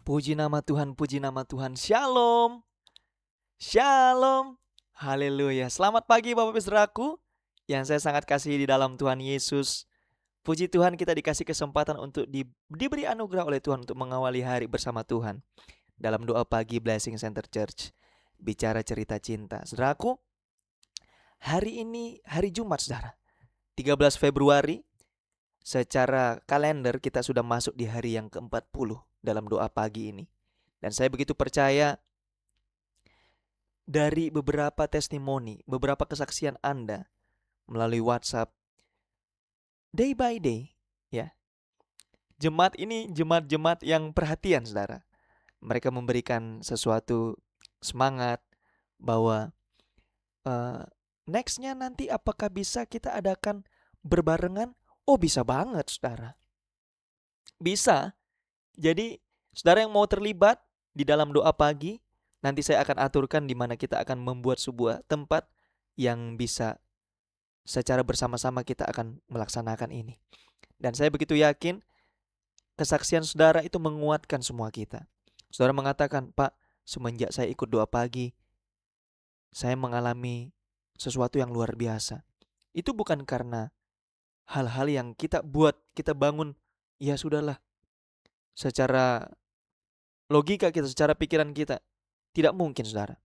Puji nama Tuhan, puji nama Tuhan. Shalom, shalom, haleluya. Selamat pagi Bapak Ibu Saudaraku yang saya sangat kasihi di dalam Tuhan Yesus. Puji Tuhan, kita dikasih kesempatan untuk diberi anugerah oleh Tuhan untuk mengawali hari bersama Tuhan. Dalam doa pagi Blessing Center Church, bicara cerita cinta. Saudaraku, hari ini hari Jumat saudara, 13 Februari. Secara kalender kita sudah masuk di hari yang ke-40 dalam doa pagi ini. Dan saya begitu percaya dari beberapa testimoni, beberapa kesaksian Anda melalui WhatsApp day by day, ya. Jemaat ini jemaat-jemaat yang perhatian, saudara. Mereka memberikan sesuatu semangat bahwa nextnya nanti apakah bisa kita adakan berbarengan? Oh, bisa banget, saudara. Bisa. Jadi, saudara yang mau terlibat di dalam doa pagi, nanti saya akan aturkan di mana kita akan membuat sebuah tempat yang bisa secara bersama-sama kita akan melaksanakan ini. Dan saya begitu yakin kesaksian saudara itu menguatkan semua kita. Saudara mengatakan, Pak, semenjak saya ikut doa pagi, saya mengalami sesuatu yang luar biasa. Itu bukan karena hal-hal yang kita buat, kita bangun, ya sudahlah. Secara logika kita, secara pikiran kita, tidak mungkin saudara.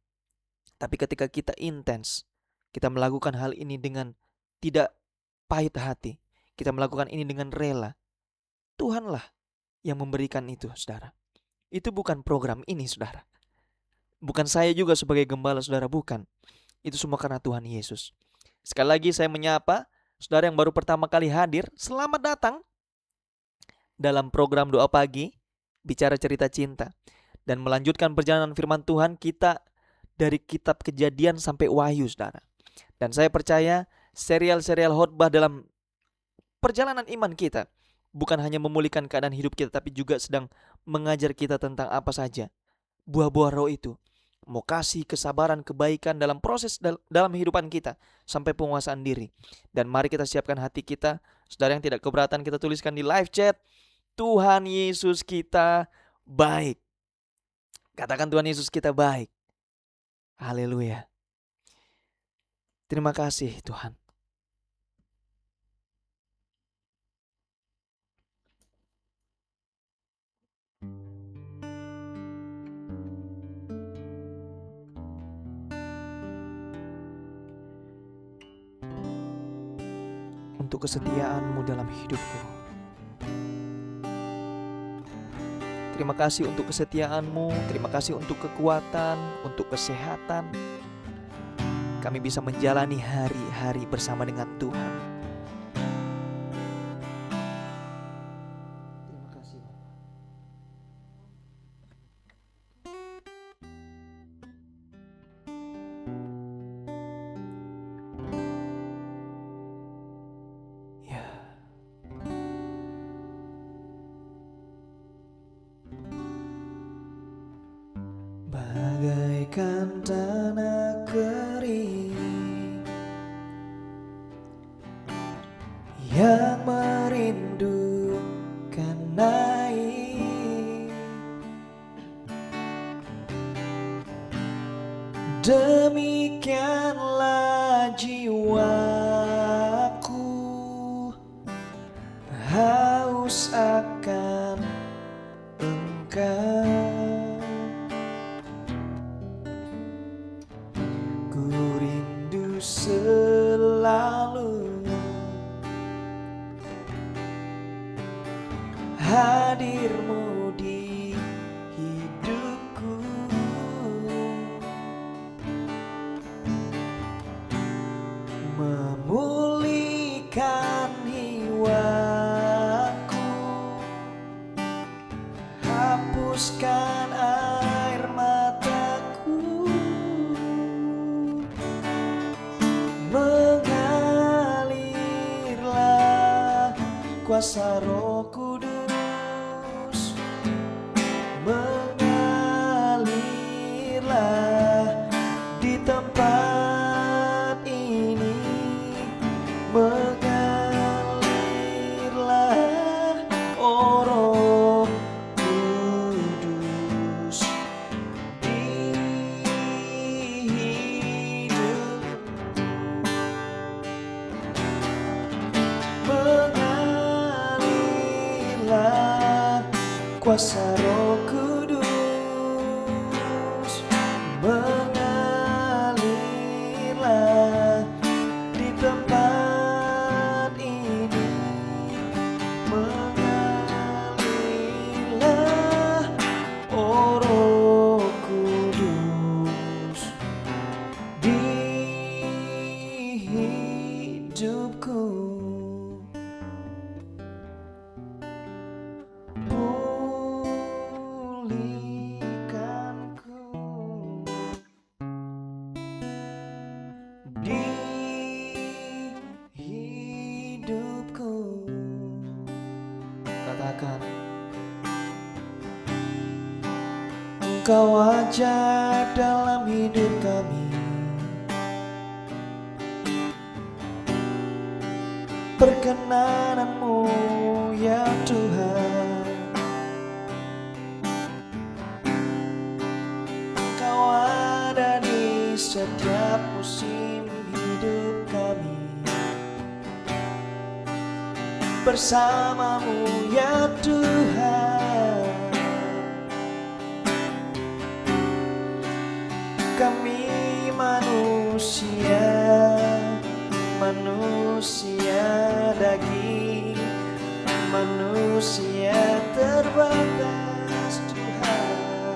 Tapi ketika kita intens, kita melakukan hal ini dengan tidak pahit hati, kita melakukan ini dengan rela, Tuhanlah yang memberikan itu saudara. Itu bukan program ini saudara. Bukan saya juga sebagai gembala saudara, bukan. Itu semua karena Tuhan Yesus. Sekali lagi saya menyapa saudara yang baru pertama kali hadir, selamat datang dalam program doa pagi, bicara cerita cinta. Dan melanjutkan perjalanan firman Tuhan kita dari kitab Kejadian sampai Wahyu saudara. Dan saya percaya serial-serial khotbah dalam perjalanan iman kita bukan hanya memulihkan keadaan hidup kita, tapi juga sedang mengajar kita tentang apa saja buah-buah roh itu. Mau kasih, kesabaran, kebaikan dalam proses dalam kehidupan kita sampai penguasaan diri. Dan mari kita siapkan hati kita. Saudara yang tidak keberatan, kita tuliskan di live chat, Tuhan Yesus kita baik. Katakan Tuhan Yesus kita baik. Haleluya. Terima kasih Tuhan. Untuk kesetiaan-Mu dalam hidupku. Terima kasih untuk kesetiaan-Mu, terima kasih untuk kekuatan, untuk kesehatan. Kami bisa menjalani hari-hari bersama dengan Tuhan. Terima kasih Bapak. Ya. Bagaikan tanah kering yang merindukan air, demikianlah jiwaku haus akan Engkau. Ku rindu selalu hadir-Mu di hidupku. Memulihkan jiwaku, hapuskan air mataku, mengalirlah kuasa Roh Kudus, mengalirlah di tempat ini, mengalirlah oh Roh Kudus. kuasa Roh Kudus mengalirlah di tempat ini, mengalirlah, oh Roh Kudus, di hidupku. Di hidupku. Katakan, Engkau ajaib dalam hidup kami, perkenanan-Mu ya Tuhan. Engkau ada di setiap musim hidup kami, bersama-Mu ya Tuhan. Kami manusia daging, manusia terbatas Tuhan.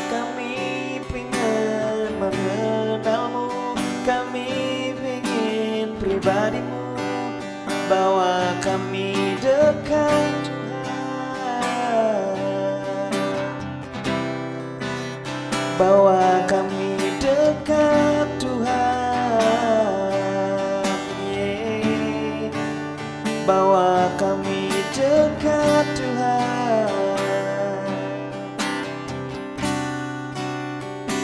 Kami pengen mengenal-Mu, kami pengen pribadi-Mu, bawa kami dekat Tuhan, bawa kami dekat Tuhan, yeah. Bawa kami dekat Tuhan,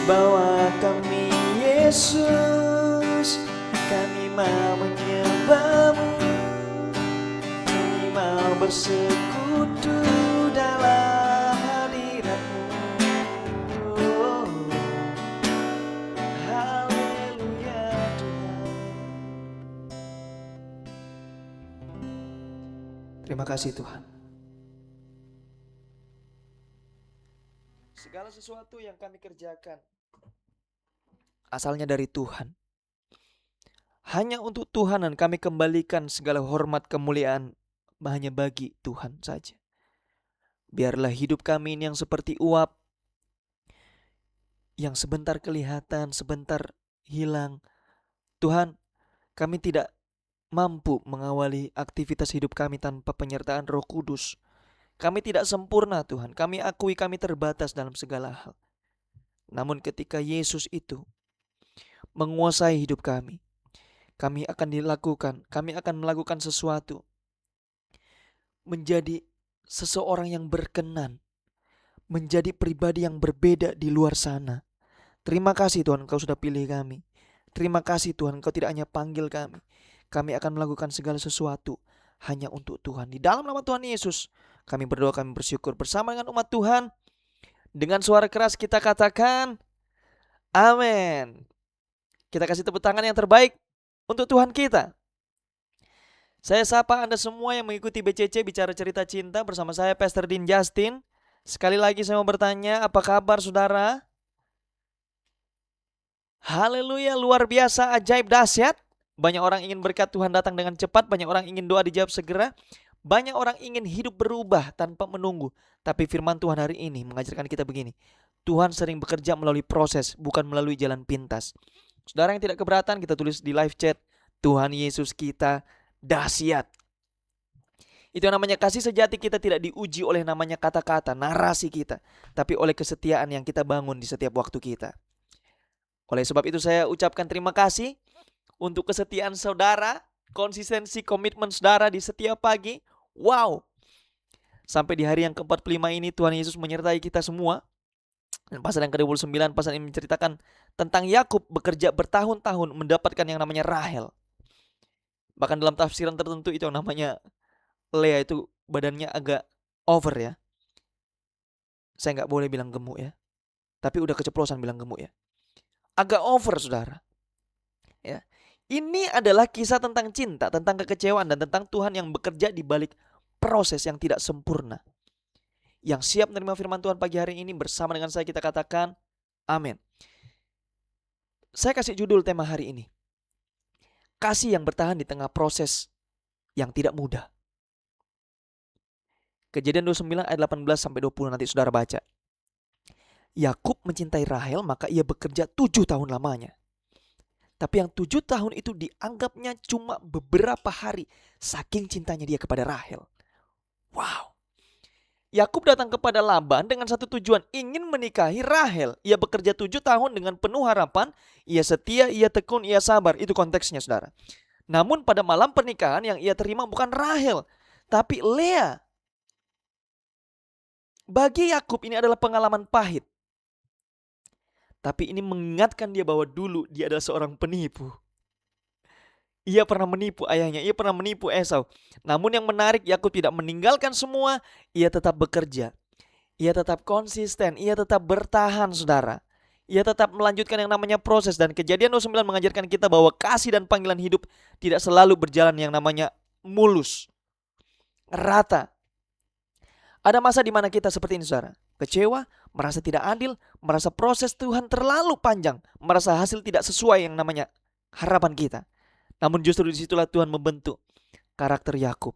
bawa kami Yesus, kami mau menyembah-Mu, kami mau bersekutu dalam hadirat-Mu. Oh, haleluya Tuhan. Terima kasih Tuhan. Segala sesuatu yang kami kerjakan asalnya dari Tuhan. Hanya untuk Tuhan, dan kami kembalikan segala hormat kemuliaan hanya bagi Tuhan saja. Biarlah hidup kami ini yang seperti uap, yang sebentar kelihatan, sebentar hilang. Tuhan, kami tidak mampu mengawali aktivitas hidup kami tanpa penyertaan Roh Kudus. Kami tidak sempurna Tuhan, kami akui kami terbatas dalam segala hal. Namun ketika Yesus itu menguasai hidup kami akan melakukan sesuatu, menjadi seseorang yang berkenan, menjadi pribadi yang berbeda di luar sana. Terima kasih Tuhan, Engkau sudah pilih kami. Terima kasih Tuhan, Engkau tidak hanya panggil kami. Kami akan melakukan segala sesuatu hanya untuk Tuhan. Di dalam nama Tuhan Yesus, kami berdoa, kami bersyukur bersama dengan umat Tuhan. Dengan suara keras kita katakan, amin. Kita kasih tepuk tangan yang terbaik untuk Tuhan kita. Saya sapa Anda semua yang mengikuti BCC Bicara Cerita Cinta bersama saya Pastor Dean Justin. Sekali lagi saya mau bertanya, apa kabar saudara? Haleluya, luar biasa, ajaib, dahsyat. Banyak orang ingin berkat Tuhan datang dengan cepat, banyak orang ingin doa dijawab segera, banyak orang ingin hidup berubah tanpa menunggu. Tapi firman Tuhan hari ini mengajarkan kita begini, Tuhan sering bekerja melalui proses, bukan melalui jalan pintas. Saudara yang tidak keberatan, kita tulis di live chat, Tuhan Yesus kita dahsyat. Itu yang namanya kasih sejati. Kita tidak diuji oleh namanya kata-kata, narasi kita, tapi oleh kesetiaan yang kita bangun di setiap waktu kita. Oleh sebab itu saya ucapkan terima kasih untuk kesetiaan saudara, konsistensi komitmen saudara di setiap pagi. Wow, sampai di hari yang ke-45 ini Tuhan Yesus menyertai kita semua. Dan pasal yang ke-29, pasal ini menceritakan tentang Yakub bekerja bertahun-tahun mendapatkan yang namanya Rahel. Bahkan dalam tafsiran tertentu itu yang namanya Lea itu badannya agak over ya. Saya gak boleh bilang gemuk ya, tapi udah keceplosan bilang gemuk ya. Agak over saudara ya. Ini adalah kisah tentang cinta, tentang kekecewaan, dan tentang Tuhan yang bekerja di balik proses yang tidak sempurna. Yang siap menerima firman Tuhan pagi hari ini bersama dengan saya kita katakan amin. Saya kasih judul tema hari ini, kasih yang bertahan di tengah proses yang tidak mudah. Kejadian 29 ayat 18 sampai 20 nanti saudara baca. Yakub mencintai Rahel, maka ia bekerja 7 tahun lamanya. Tapi yang 7 tahun itu dianggapnya cuma beberapa hari, saking cintanya dia kepada Rahel. Wow. Yakub datang kepada Laban dengan satu tujuan, ingin menikahi Rahel. Ia bekerja 7 tahun dengan penuh harapan, ia setia, ia tekun, ia sabar. Itu konteksnya saudara. Namun pada malam pernikahan yang ia terima bukan Rahel, tapi Lea. Bagi Yakub ini adalah pengalaman pahit. Tapi ini mengingatkan dia bahwa dulu dia adalah seorang penipu. Ia pernah menipu ayahnya, ia pernah menipu Esau. Namun yang menarik, Yakub tidak meninggalkan semua, ia tetap bekerja. Ia tetap konsisten, ia tetap bertahan saudara. Ia tetap melanjutkan yang namanya proses. Dan Kejadian 29 mengajarkan kita bahwa kasih dan panggilan hidup tidak selalu berjalan yang namanya mulus, rata. Ada masa di mana kita seperti ini saudara. Kecewa, merasa tidak adil, merasa proses Tuhan terlalu panjang, merasa hasil tidak sesuai yang namanya harapan kita. Namun justru disitulah Tuhan membentuk karakter Yakub.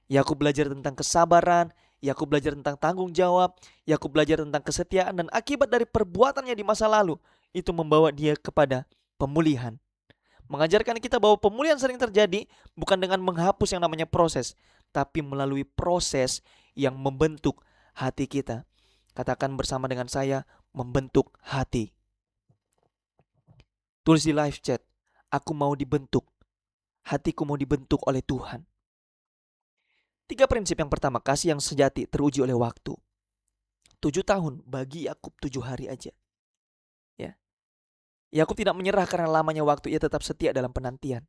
Yakub belajar tentang kesabaran, Yakub belajar tentang tanggung jawab, Yakub belajar tentang kesetiaan, dan akibat dari perbuatannya di masa lalu itu membawa dia kepada pemulihan. Mengajarkan kita bahwa pemulihan sering terjadi bukan dengan menghapus yang namanya proses, tapi melalui proses yang membentuk hati kita. Katakan bersama dengan saya, membentuk hati. Tulis di live chat, aku mau dibentuk. Hatiku mau dibentuk oleh Tuhan. 3 prinsip. Yang pertama, kasih yang sejati teruji oleh waktu. 7 tahun bagi Yakub 7 hari aja. Ya. Yakub tidak menyerah karena lamanya waktu, ia tetap setia dalam penantian.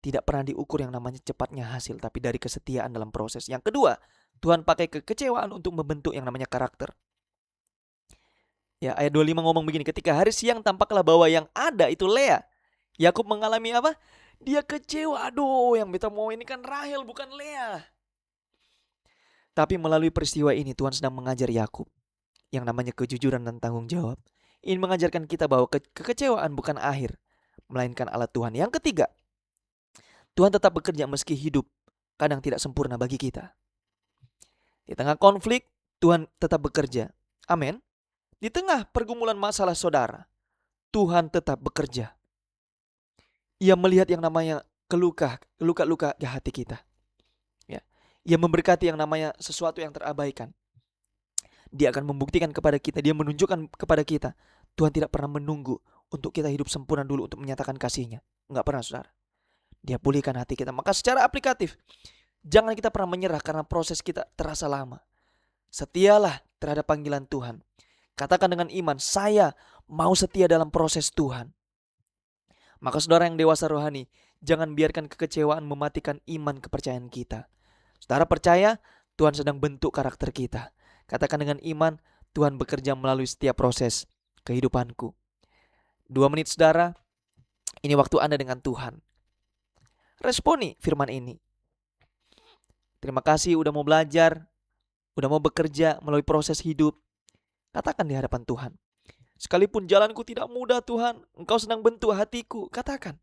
Tidak pernah diukur yang namanya cepatnya hasil, tapi dari kesetiaan dalam proses. Yang kedua, Tuhan pakai kekecewaan untuk membentuk yang namanya karakter. Ya, ayat 25 ngomong begini, ketika hari siang tampaklah bahwa yang ada itu Lea. Yakub mengalami apa? Dia kecewa, aduh yang kita mau ini kan Rahel bukan Lea. Tapi melalui peristiwa ini Tuhan sedang mengajar Yakub yang namanya kejujuran dan tanggung jawab. Ini mengajarkan kita bahwa kekecewaan bukan akhir, melainkan alat Tuhan. Yang ketiga, Tuhan tetap bekerja meski hidup kadang tidak sempurna bagi kita. Di tengah konflik, Tuhan tetap bekerja. Amin. Di tengah pergumulan masalah saudara, Tuhan tetap bekerja. Ia melihat yang namanya luka-luka di hati kita. Ya. Ia memberkati yang namanya sesuatu yang terabaikan. Dia akan membuktikan kepada kita, dia menunjukkan kepada kita, Tuhan tidak pernah menunggu untuk kita hidup sempurna dulu untuk menyatakan kasih-Nya. Enggak pernah saudara. Dia pulihkan hati kita. Maka secara aplikatif, jangan kita pernah menyerah karena proses kita terasa lama. Setialah terhadap panggilan Tuhan. Katakan dengan iman, saya mau setia dalam proses Tuhan. Maka saudara yang dewasa rohani, jangan biarkan kekecewaan mematikan iman kepercayaan kita. Saudara percaya, Tuhan sedang bentuk karakter kita. Katakan dengan iman, Tuhan bekerja melalui setiap proses kehidupanku. 2 menit saudara, ini waktu Anda dengan Tuhan. Responi firman ini. Terima kasih udah mau belajar, udah mau bekerja melalui proses hidup. Katakan di hadapan Tuhan. Sekalipun jalanku tidak mudah Tuhan, Engkau sedang bentuk hatiku. Katakan.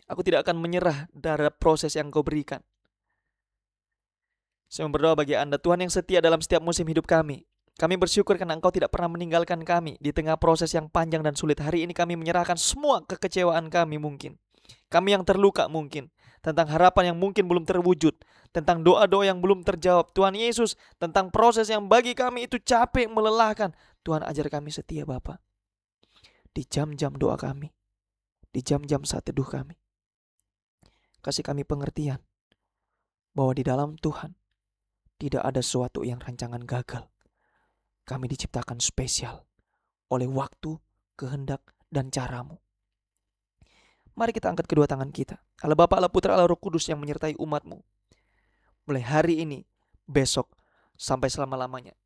Aku tidak akan menyerah dari proses yang Engkau berikan. Saya berdoa bagi Anda, Tuhan yang setia dalam setiap musim hidup kami. Kami bersyukur karena Engkau tidak pernah meninggalkan kami di tengah proses yang panjang dan sulit. Hari ini kami menyerahkan semua kekecewaan kami mungkin. Kami yang terluka mungkin, tentang harapan yang mungkin belum terwujud, tentang doa-doa yang belum terjawab. Tuhan Yesus, tentang proses yang bagi kami itu capek, melelahkan. Tuhan ajar kami setia Bapa. Di jam-jam doa kami, di jam-jam saat teduh kami. Kasih kami pengertian bahwa di dalam Tuhan tidak ada sesuatu yang rancangan gagal. Kami diciptakan spesial oleh waktu, kehendak, dan caramu. Mari kita angkat kedua tangan kita. Allah Bapa, Allah Putra, Allah Roh Kudus yang menyertai umat-Mu. Mulai hari ini, besok, sampai selama-lamanya.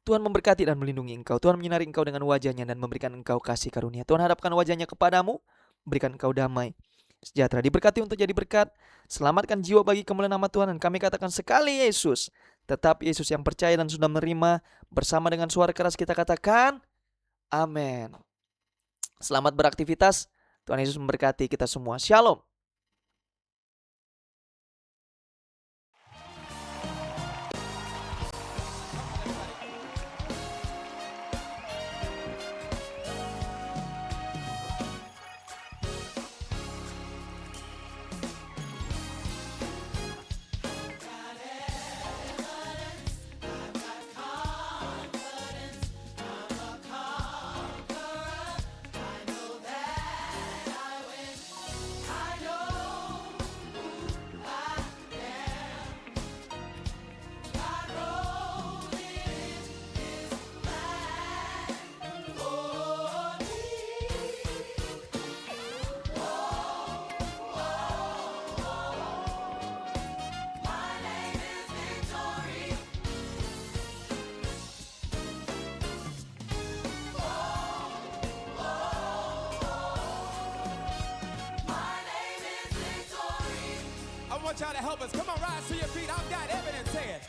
Tuhan memberkati dan melindungi engkau. Tuhan menyinari engkau dengan wajah-Nya dan memberikan engkau kasih karunia. Tuhan hadapkan wajah-Nya kepadamu, berikan engkau damai. sejahtera. Diberkati untuk jadi berkat. Selamatkan jiwa bagi kemuliaan nama Tuhan. Dan kami katakan sekali Yesus. Tetap Yesus yang percaya dan sudah menerima. Bersama dengan suara keras kita katakan amin. Selamat beraktivitas. Tuhan Yesus memberkati kita semua. Shalom. I want y'all to help us. Come on, rise to your feet. I've got evidence. Say it.